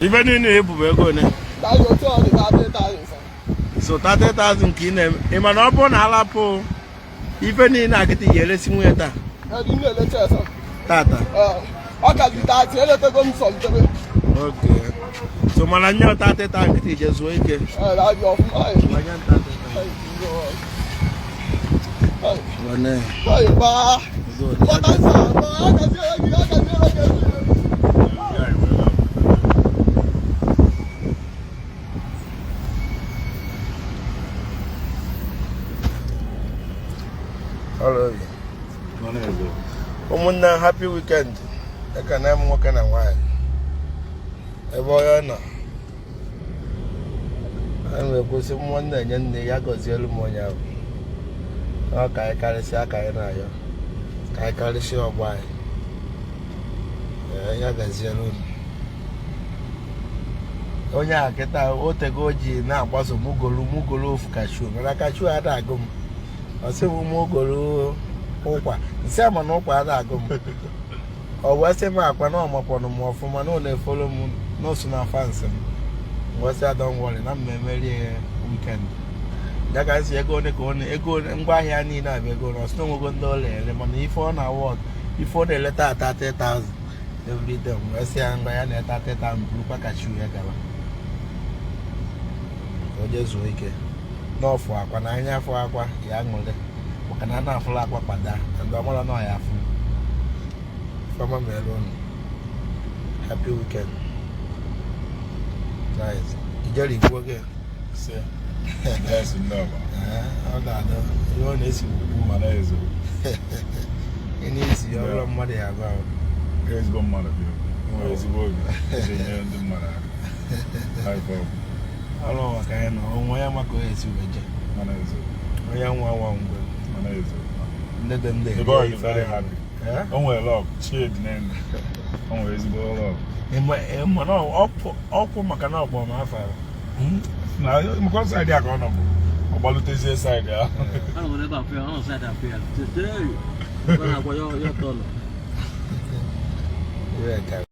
Even in the Ebubegone. So 30,000 kine. Ima no bon halapo. Even in I get the yellow simulator. Tata. Okay. So Malanya 30,000 just wait. Hello. Happy weekend. I can have more kind of wine. A boy, no. I will go some one day and the Yago Moya. Okay, I carry Saka and I carry show wine. Yagazelo. Onya, get out, Otegoji now was a Mugolo of cashew, and I catch you at Agum. I say, Mugolo. Some are no part of or what's a map when I'm upon them more from an only follow no sooner fancy. What's that? Don't worry, I'm very weekend. That guy's a go and buy here. Need I be going or snow gondola and money for an award before they let out 30,000. They will be them. I say, I'm buying 30,000 blue pack at you. So just wake no for Aqua, 9 years for Aqua, young mother. And I'm not for Aqua Pada, and I'm all I have from a melon. Happy weekend. Nice. You jelly go again. Sir, that's enough. You want to see Woman, that is it needs your money about. There's go mother. Where's the work? The mother. Hi, Bob. Hello, I can't know why I'm going to I am one. Let them the boy is very happy. Don't wear love, shade name. Always go love. In my up my canal for my father. Now, because I got on about the side. I don't know about fear, I don't say that fear. Today, when I go, you're done. Yeah,